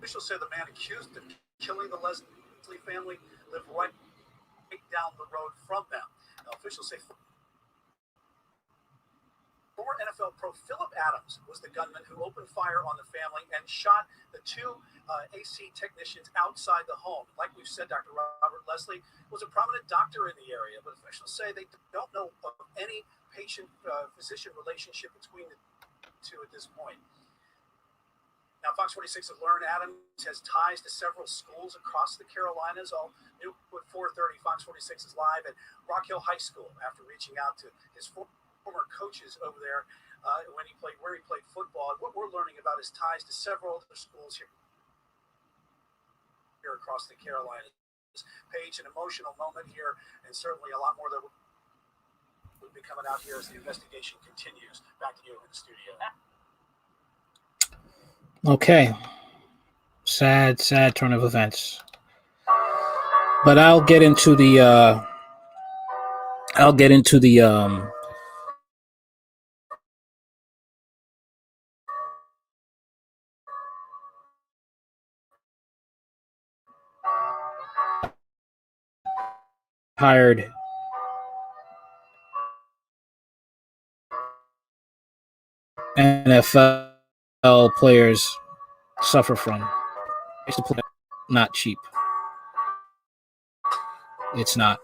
Officials say the man accused of killing the Leslie family lived right down the road from them. Now, officials say former NFL pro Phillip Adams was the gunman who opened fire on the family and shot the two AC technicians outside the home. Like we've said, Dr. Robert Leslie was a prominent doctor in the area, but officials say they don't know of any patient-physician relationship between the two at this point. Now, Fox 46 has learned Adams has ties to several schools across the Carolinas. All new at 4:30, Fox 46 is live at Rock Hill High School after reaching out to his former coaches over there where he played football. And what we're learning about his ties to several other schools here across the Carolinas. Paige, an emotional moment here, and certainly a lot more that will be coming out here as the investigation continues. Back to you in the studio. Okay. Sad turn of events. But I'll get into the hired NFL players suffer from. It's not cheap. It's not.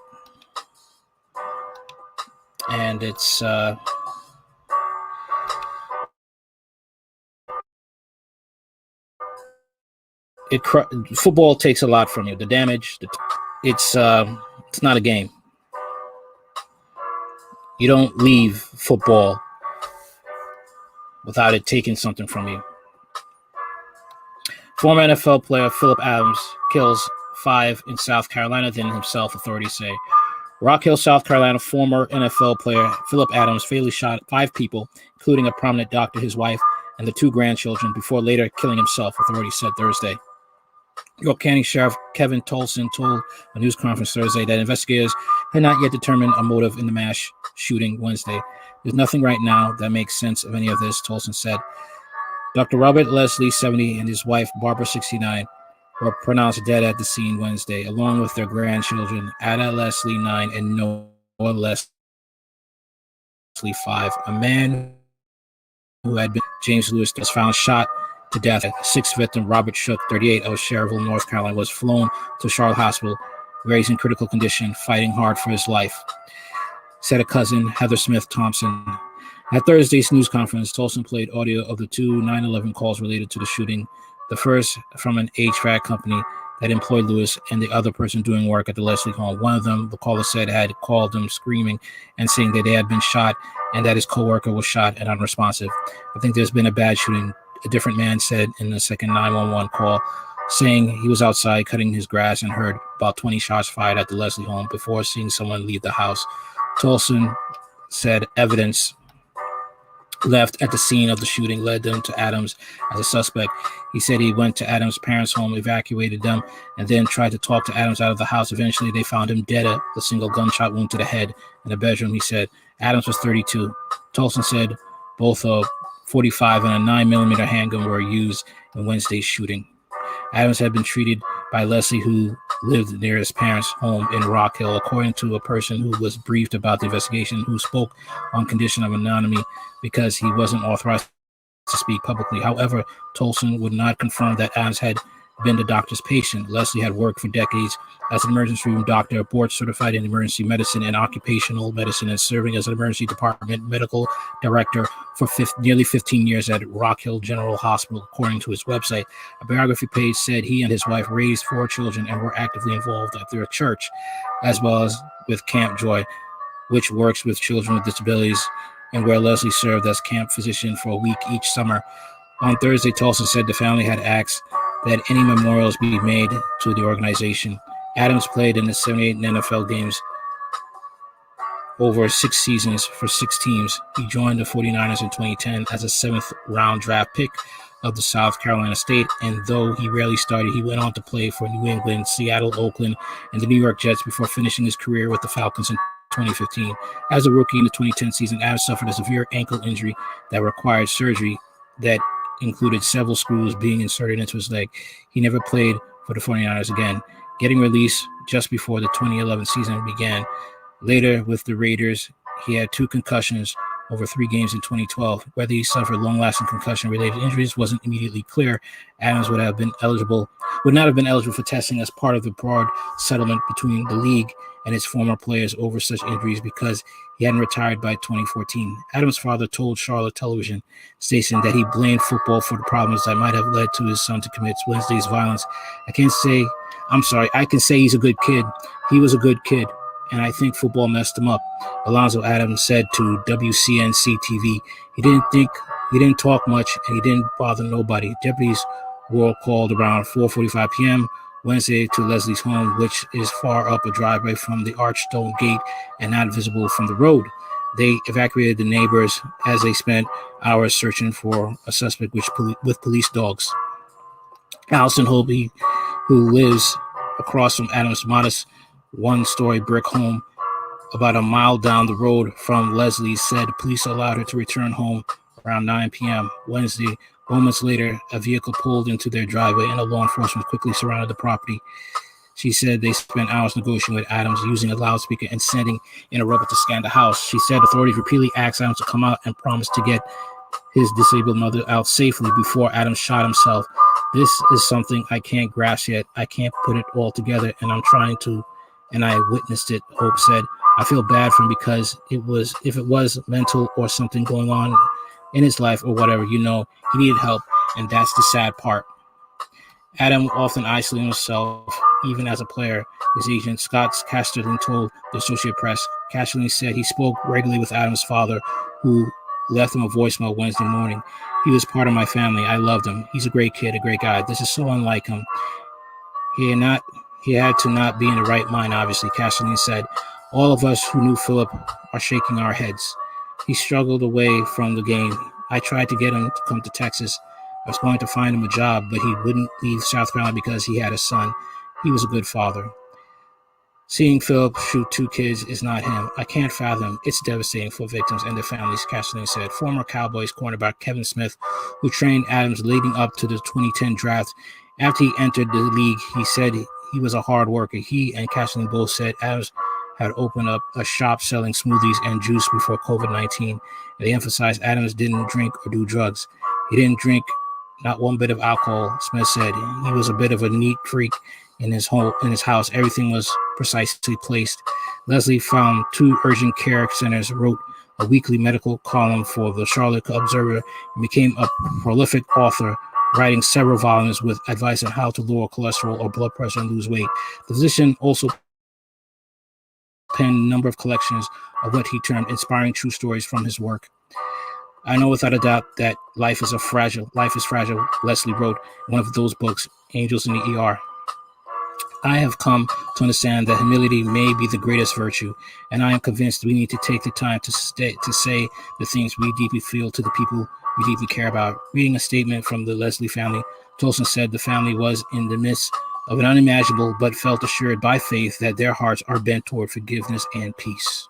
And it's football takes a lot from you. The damage, it's not a game. You don't leave football without it taking something from you. Former NFL player Phillip Adams kills 5 in South Carolina, then himself, authorities say. Rock Hill, South Carolina, former NFL player Phillip Adams fatally shot 5 people, including a prominent doctor, his wife, and the 2 grandchildren, before later killing himself, authorities said Thursday. York County Sheriff Kevin Tolson told a news conference Thursday that investigators had not yet determined a motive in the mass shooting Wednesday. There's nothing right now that makes sense of any of this, Tolson said. Dr. Robert Leslie, 70, and his wife, Barbara, 69, were pronounced dead at the scene Wednesday, along with their grandchildren, Ada Leslie, 9, and Noah Leslie, 5. A man who had been James Lewis was found shot to death. 6th victim, Robert Shook, 38, of Cherryville, North Carolina, was flown to Charlotte Hospital, where he's in critical condition, fighting hard for his life, said a cousin, Heather Smith Thompson. At Thursday's news conference, Tolson played audio of the 2 9/11 calls related to the shooting, the first from an HVAC company that employed Lewis and the other person doing work at the Leslie home. One of them, the caller said, had called them screaming and saying that they had been shot and that his coworker was shot and unresponsive. I think there's been a bad shooting, a different man said in the second 911 call, saying he was outside cutting his grass and heard about 20 shots fired at the Leslie home before seeing someone leave the house. Tolson said evidence left at the scene of the shooting led them to Adams as a suspect. He said he went to Adams' parents' home, evacuated them, and then tried to talk to Adams out of the house. Eventually, they found him dead, a single gunshot wound to the head in a bedroom, he said. Adams was 32. Tolson said both a .45 and a 9mm handgun were used in Wednesday's shooting. Adams had been treated by Leslie, who lived near his parents' home in Rock Hill, according to a person who was briefed about the investigation, who spoke on condition of anonymity because he wasn't authorized to speak publicly. However, Tolson would not confirm that Adams had been the doctor's patient. Leslie had worked for decades as an emergency room doctor, board certified in emergency medicine and occupational medicine, and serving as an emergency department medical director for nearly 15 years at Rock Hill General Hospital, according to his website. A biography page said he and his wife raised 4 children and were actively involved at their church, as well as with Camp Joy, which works with children with disabilities, and where Leslie served as camp physician for a week each summer. On Thursday, Tolson said the family had asked that any memorials be made to the organization. Adams played in the 78 NFL games over 6 seasons for 6 teams. He joined the 49ers in 2010 as a 7th-round draft pick of the South Carolina State, and though he rarely started, he went on to play for New England, Seattle, Oakland, and the New York Jets before finishing his career with the Falcons in 2015. As a rookie in the 2010 season, Adams suffered a severe ankle injury that required surgery that included several screws being inserted into his leg. He never played for the 49ers again, getting released just before the 2011 season began. Later, with the Raiders, he had 2 concussions over 3 games in 2012. Whether he suffered long-lasting concussion-related injuries wasn't immediately clear. Adams would not have been eligible for testing as part of the broad settlement between the league and its former players over such injuries because he hadn't retired by 2014. Adams' father told Charlotte television station that he blamed football for the problems that might have led to his son to commit Wednesday's violence. I can say he's a good kid. He was a good kid, and I think football messed him up, Alonzo Adams said to WCNC TV. He didn't talk much, and he didn't bother nobody. Deputies were called around 4:45 p.m. Wednesday to Leslie's home, which is far up a driveway from the arched stone gate and not visible from the road. They evacuated the neighbors as they spent hours searching for a suspect with police dogs. Allison Hobie, who lives across from Adams' modest one-story brick home about a mile down the road from Leslie, said police allowed her to return home around 9 p.m. Wednesday. Moments later, a vehicle pulled into their driveway and law enforcement quickly surrounded the property. She said they spent hours negotiating with Adams, using a loudspeaker and sending in a robot to scan the house. She said authorities repeatedly asked Adams to come out and promised to get his disabled mother out safely before Adams shot himself. This is something I can't grasp yet. I can't put it all together, and I'm trying to, and I witnessed it, Hope said. I feel bad for him because if it was mental or something going on in his life or whatever, he needed help, and that's the sad part. Adam often isolated himself, even as a player. His agent, Scott Casterling, told the Associated Press. Casterling said he spoke regularly with Adam's father, who left him a voicemail Wednesday morning. He was part of my family. I loved him. He's a great kid, a great guy. This is so unlike him. He had to not be in the right mind, obviously, Casterling said. All of us who knew Philip are shaking our heads. He struggled away from the game. I tried to get him to come to Texas. I was going to find him a job, but he wouldn't leave South Carolina because he had a son. He was a good father. Seeing Philip shoot 2 kids is not him. I can't fathom. It's devastating for victims and their families, Castellini said. Former Cowboys cornerback Kevin Smith, who trained Adams leading up to the 2010 draft, after he entered the league, he said he was a hard worker. He and Castellini both said Adams had opened up a shop selling smoothies and juice before COVID-19. They emphasized Adams didn't drink or do drugs. He didn't drink not one bit of alcohol, Smith said. He was a bit of a neat freak in his house. Everything was precisely placed. Leslie found 2 urgent care centers, wrote a weekly medical column for the Charlotte Observer, and became a prolific author, writing several volumes with advice on how to lower cholesterol or blood pressure and lose weight. The physician also penned a number of collections of what he termed inspiring true stories from his work. I know without a doubt that life is fragile, Leslie wrote in one of those books, Angels in the ER. I have come to understand that humility may be the greatest virtue, and I am convinced we need to take the time to say the things we deeply feel to the people we deeply care about. Reading a statement from the Leslie family, Tolson said the family was in the midst of an unimaginable but felt assured by faith that their hearts are bent toward forgiveness and peace.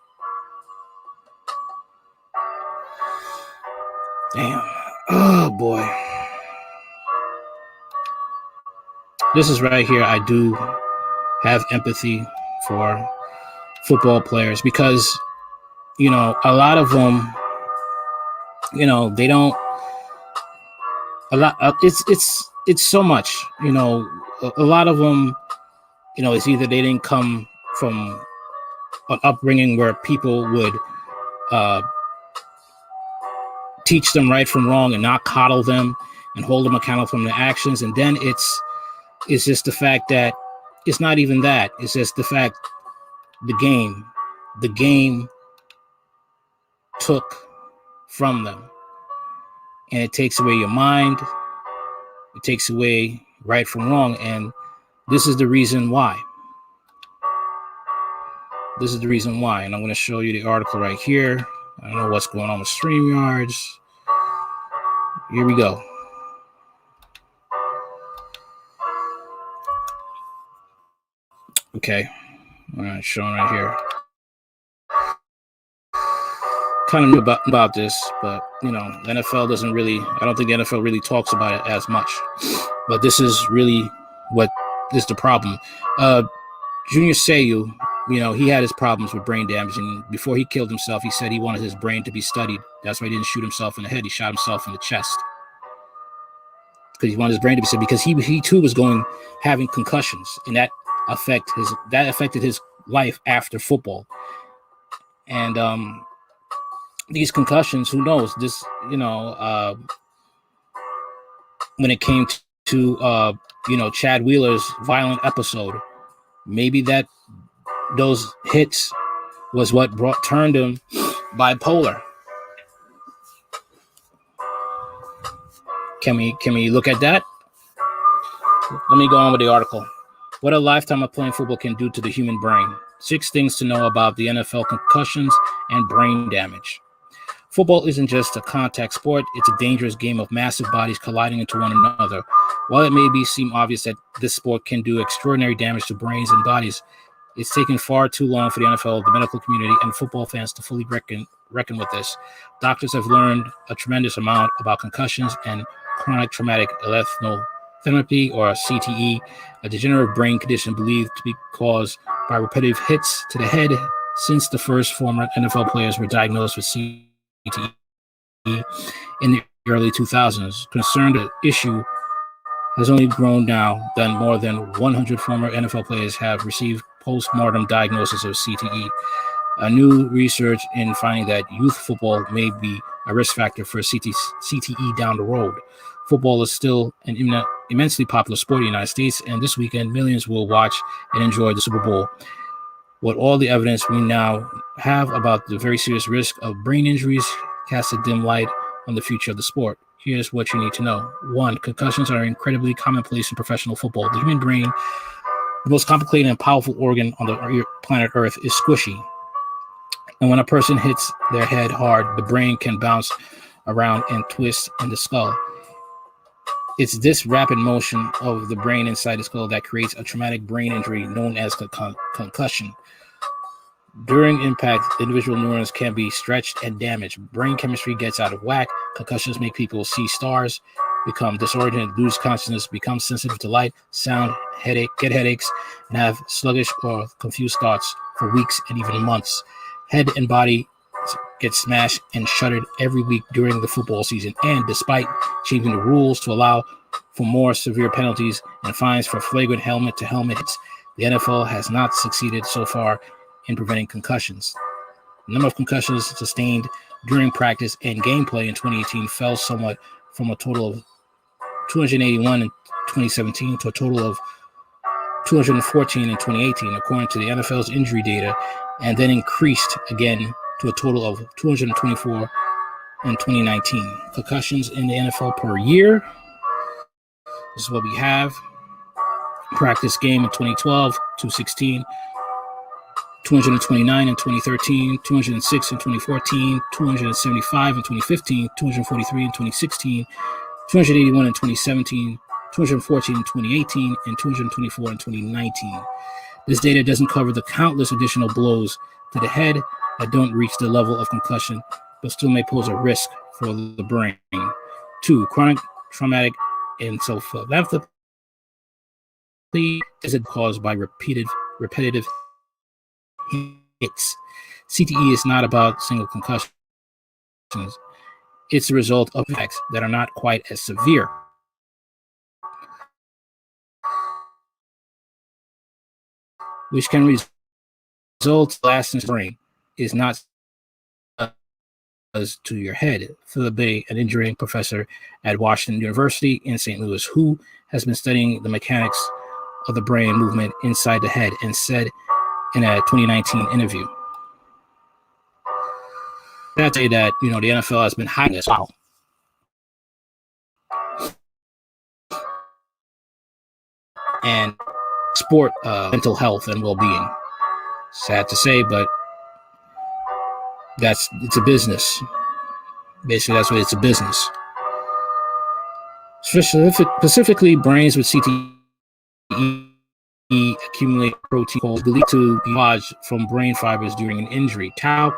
Damn. Oh, boy. This is right here. I do have empathy for football players because, a lot of them, they don't, it's so much, a lot of them, it's either they didn't come from an upbringing where people would teach them right from wrong and not coddle them and hold them accountable for their actions. And then it's just the fact that it's not even that. It's just the fact the game took from them. And it takes away your mind. It takes away right from wrong. And this is the reason why. This is the reason why. And I'm going to show you the article right here. I don't know what's going on with StreamYards. Here we go. Okay. All right, showing right here. kind of knew about this, but the NFL doesn't really. I don't think the NFL really talks about it as much. But this is really what is the problem. Junior Seau, he had his problems with brain damage, and before he killed himself, he said he wanted his brain to be studied. That's why he didn't shoot himself in the head; he shot himself in the chest because he wanted his brain to be studied. Because he too was having concussions, and that affected his life after football. And these concussions, who knows? This, when it came to Chad Wheeler's violent episode, maybe those hits was what turned him bipolar. Can we look at that? Let me go on with the article. What a lifetime of playing football can do to the human brain. 6 things to know about the NFL concussions and brain damage. Football isn't just a contact sport, it's a dangerous game of massive bodies colliding into one another. While it may seem obvious that this sport can do extraordinary damage to brains and bodies, it's taken far too long for the NFL, the medical community, and football fans to fully reckon with this. Doctors have learned a tremendous amount about concussions and chronic traumatic electrophenopathy, or CTE, a degenerative brain condition believed to be caused by repetitive hits to the head since the first former NFL players were diagnosed with CTE in the early 2000s. Concerned the issue has only grown now that more than 100 former NFL players have received post-mortem diagnosis of CTE. A new research in finding that youth football may be a risk factor for CTE down the road. Football is still an immensely popular sport in the United States, and this weekend millions will watch and enjoy the Super Bowl. With all the evidence we now have about the very serious risk of brain injuries casts a dim light on the future of the sport. Here's what you need to know. 1. Concussions are incredibly commonplace in professional football. The human brain, the most complicated and powerful organ on the planet Earth, is squishy. And when a person hits their head hard, the brain can bounce around and twist in the skull. It's this rapid motion of the brain inside the skull that creates a traumatic brain injury known as concussion. During impact, individual neurons can be stretched and damaged. Brain chemistry gets out of whack. Concussions make people see stars, become disoriented, lose consciousness, become sensitive to light, sound, get headaches, and have sluggish or confused thoughts for weeks and even months. Head and body get smashed and shuttered every week during the football season. And despite changing the rules to allow for more severe penalties and fines for flagrant helmet-to-helmet hits, the NFL has not succeeded so far in preventing concussions. The number of concussions sustained during practice and gameplay in 2018 fell somewhat from a total of 281 in 2017 to a total of 214 in 2018, according to the NFL's injury data, and then increased again to a total of 224 in 2019. Concussions in the NFL per year. This is what we have. Practice game in 2012, 216. 229 in 2013, 206 in 2014, 275 in 2015, 243 in 2016, 281 in 2017, 214 in 2018, and 224 in 2019. This data doesn't cover the countless additional blows to the head that don't reach the level of concussion, but still may pose a risk for the brain. 2. Chronic traumatic encephalopathy is caused by repetitive hits. CTE is not about single concussions. It's the result of effects that are not quite as severe. Which can result in lasting brain is not to your head. Phillip Adams, an engineering professor at Washington University in St. Louis, who has been studying the mechanics of the brain movement inside the head, and said in a 2019 interview that day that the NFL has been hiding this out. And sport mental health and well-being. Sad to say, but it's a business. Basically, that's what it's a business. Specifically, brains with CTE accumulate protein called believed to be lodged from brain fibers during an injury. Tau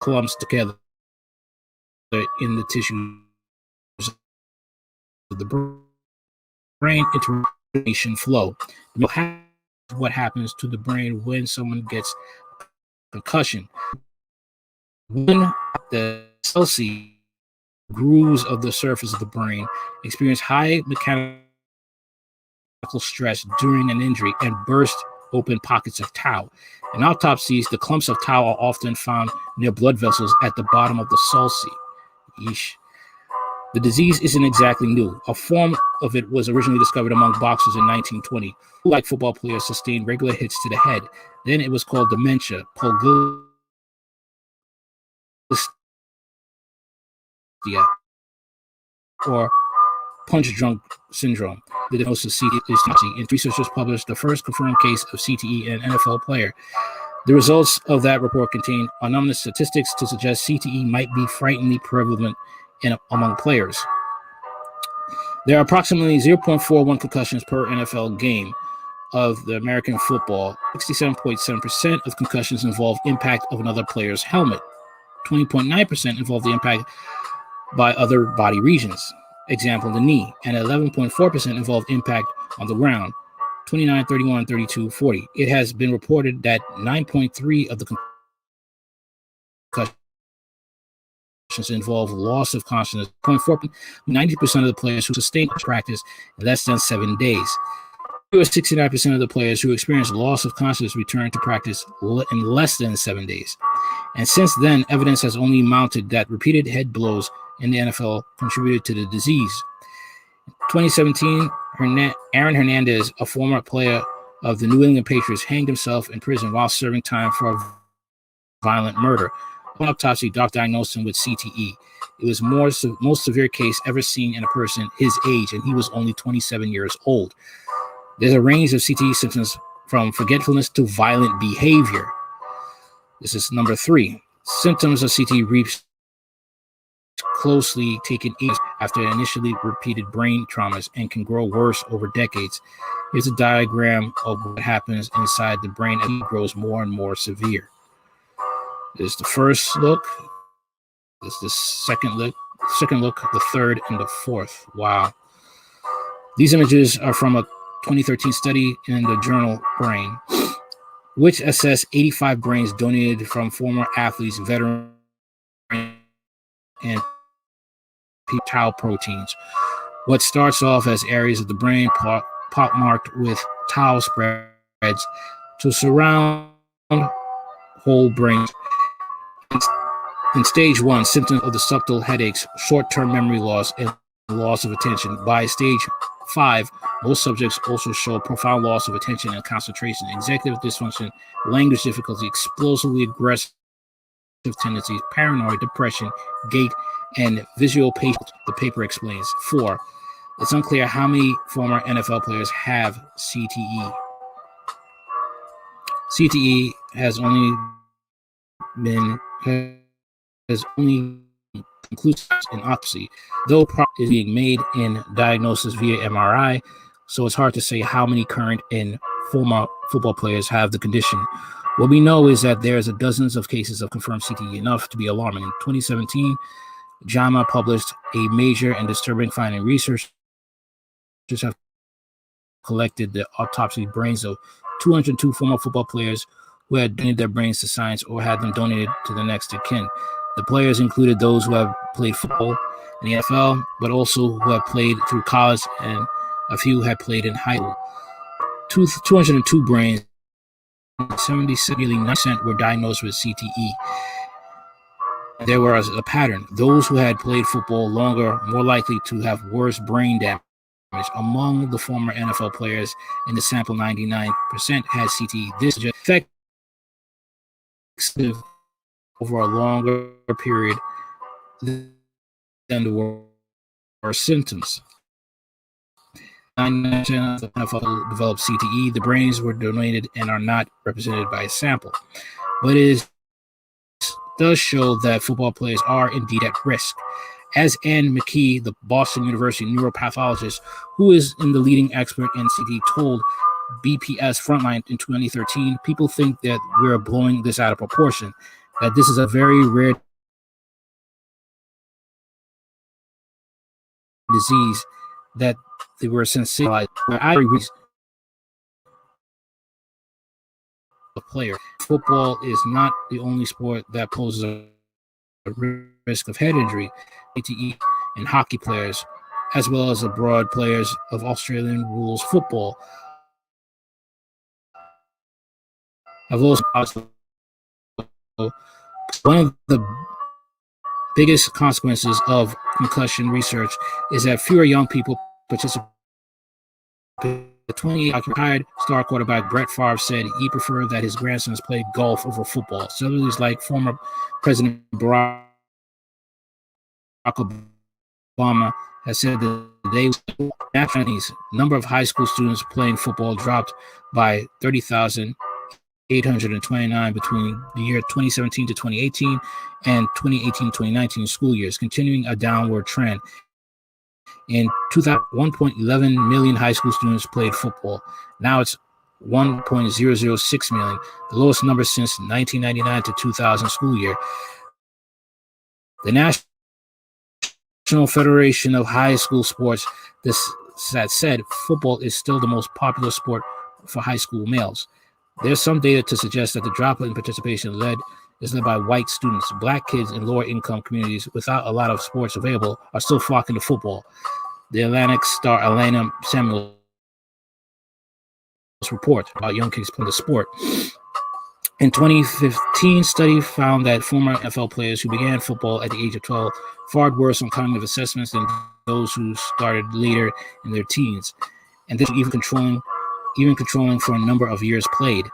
clumps together in the tissues of the brain information flow. What happens to the brain when someone gets concussion? When the cells grooves of the surface of the brain experience high mechanical stress during an injury and burst open pockets of tau. In autopsies, the clumps of tau are often found near blood vessels at the bottom of the sulci. Yeesh. The disease isn't exactly new. A form of it was originally discovered among boxers in 1920, who, like football players, sustained regular hits to the head. Then it was called dementia, pulgillia, or punch-drunk syndrome. The diagnosis of CTE is CTE, and researchers published the first confirmed case of CTE in an NFL player. The results of that report contain anonymous statistics to suggest CTE might be frighteningly prevalent among players. There are approximately 0.41 concussions per NFL game of the American football. 67.7% of concussions involve impact of another player's helmet. 20.9% involve the impact by other body regions, example, the knee, and 11.4% involve impact on the ground. 29, 31, 32, 40. It has been reported that 9.3 of the concussions involve loss of consciousness. 0.4, 90% of the players who sustain practice in less than 7 days. 69% of the players who experience loss of consciousness return to practice in less than 7 days. And since then, evidence has only mounted that repeated head blows in the NFL contributed to the disease. 2017, Aaron Hernandez, a former player of the New England Patriots, hanged himself in prison while serving time for a violent murder. On autopsy, doctor diagnosed him with CTE. It was most severe case ever seen in a person his age, and he was only 27 years old. There's a range of CTE symptoms from forgetfulness to violent behavior. This is number 3. Symptoms of CTE reach closely taken years after initially repeated brain traumas and can grow worse over decades. Here's a diagram of what happens inside the brain as it grows more and more severe. There's the first look. There's the second look, the third, and the fourth. Wow. These images are from a 2013 study in the journal Brain, which assessed 85 brains donated from former athletes, veterans, and tau proteins. What starts off as areas of the brain pockmarked with tau spreads to surround whole brains. In stage 1, symptoms of the subtle headaches, short-term memory loss, and loss of attention. By stage 5, most subjects also show profound loss of attention and concentration, executive dysfunction, language difficulty, explosively aggressive tendencies, paranoid, depression, gait, and visual patience, the paper explains. 4, it's unclear how many former NFL players have CTE. CTE has only conclusive in autopsy, though progress is being made in diagnosis via MRI, so it's hard to say how many current and former football players have the condition. What we know is that there's dozens of cases of confirmed CTE, enough to be alarming. In 2017, JAMA published a major and disturbing finding. Researchers have collected the autopsy brains of 202 former football players who had donated their brains to science or had them donated to the next of kin. The players included those who have played football in the NFL, but also who have played through college, and a few had played in high school. 202 brains, 79% were diagnosed with CTE. There was a pattern. Those who had played football longer, more likely to have worse brain damage. Among the former NFL players in the sample, 99% had CTE. This is effective over a longer period than the worst symptoms. 99% of the NFL developed CTE. The brains were donated and are not represented by a sample. But it does show that football players are indeed at risk. As Ann McKee, the Boston University neuropathologist, who is the leading expert in CTE, told BPS Frontline in 2013, people think that we're blowing this out of proportion. that this is a very rare disease that they were sensationalized. Where I agree a player. Football is not the only sport that poses a risk of head injury. ATE and hockey players, as well as the broad players of Australian rules football, have also one of the biggest consequences of concussion research is that fewer young people participate. The 28 retired star quarterback Brett Favre said he preferred that his grandsons played golf over football. Celebrities like former President Barack Obama has said that they number of high school students playing football dropped by 30,829 between the year 2017 to 2018 and 2018-2019 school years, continuing a downward trend. In 2000, 1.11 million high school students played football. Now it's 1.006 million, the lowest number since 1999 to 2000 school year. The National Federation of High School Sports that said football is still the most popular sport for high school males. There's some data to suggest that the drop in participation is led by white students. Black kids in lower income communities without a lot of sports available are still flocking to football. The Atlantic star Elena Samuels report about young kids playing the sport. In 2015, study found that former NFL players who began football at the age of 12 fared worse on cognitive assessments than those who started later in their teens, and this even controlling for a number of years played.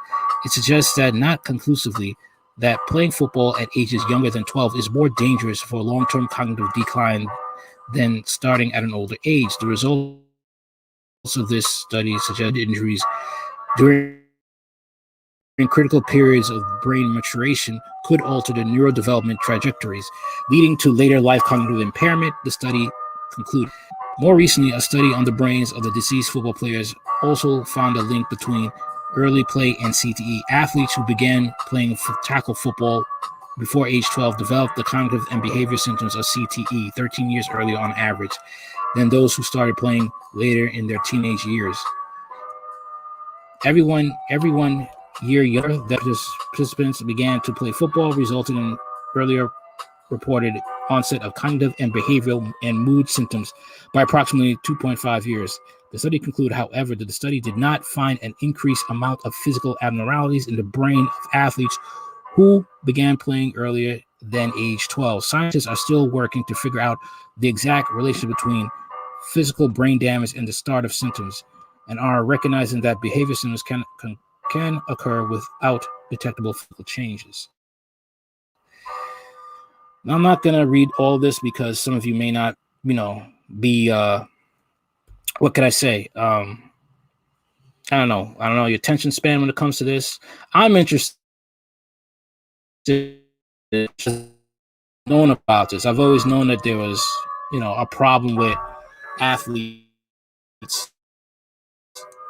It suggests that not conclusively that playing football at ages younger than 12 is more dangerous for long-term cognitive decline than starting at an older age. The results of this study suggest injuries during critical periods of brain maturation could alter the neurodevelopment trajectories, leading to later life cognitive impairment, the study concluded. More recently, a study on the brains of the deceased football players also found a link between early play and CTE. Athletes who began playing tackle football before age 12 developed the cognitive and behavior symptoms of CTE 13 years earlier on average than those who started playing later in their teenage years. Everyone year younger that participants began to play football resulted in earlier reported onset of cognitive and behavioral and mood symptoms by approximately 2.5 years. The study concluded, however, that the study did not find an increased amount of physical abnormalities in the brain of athletes who began playing earlier than age 12. Scientists are still working to figure out the exact relationship between physical brain damage and the start of symptoms, and are recognizing that behavior symptoms can occur without detectable physical changes. Now, I'm not going to read all this because some of you may not, be, what could I say? I don't know, your attention span when it comes to this. I'm interested in knowing about this. I've always known that there was, a problem with athletes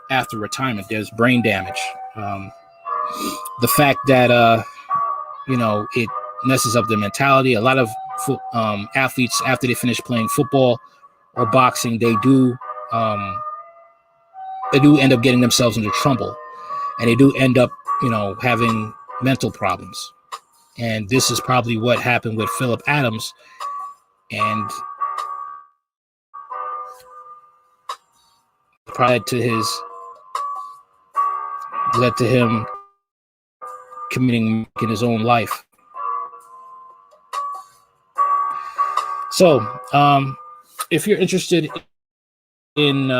after retirement. There's brain damage. The fact that, it messes up their mentality. A lot of athletes, after they finish playing football or boxing, they do end up getting themselves into trouble, and they do end up, having mental problems. And this is probably what happened with Phillip Adams, and led to him committing in his own life. So, if you're interested in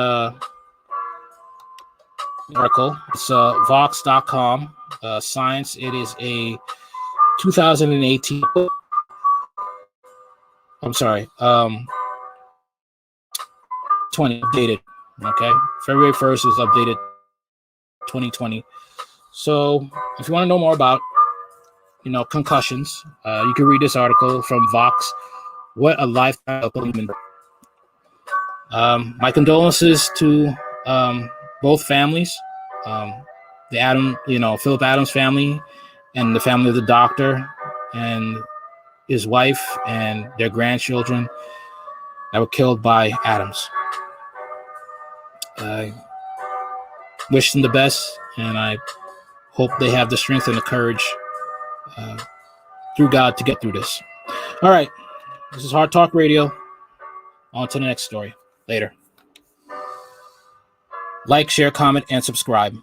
article, it's Vox.com, Science. It is a 2018. I'm sorry, 20 updated. Okay, February 1st is updated 2020. So, if you want to know more about, concussions, you can read this article from Vox. What a lifetime of human. My condolences to both families, the Phillip Adams family, and the family of the doctor. and his wife and their grandchildren that were killed by Adams. I wish them the best, and I hope they have the strength and the courage through God to get through this. All right. This is Hard Talk Radio. On to the next story. Later. Like, share, comment, and subscribe.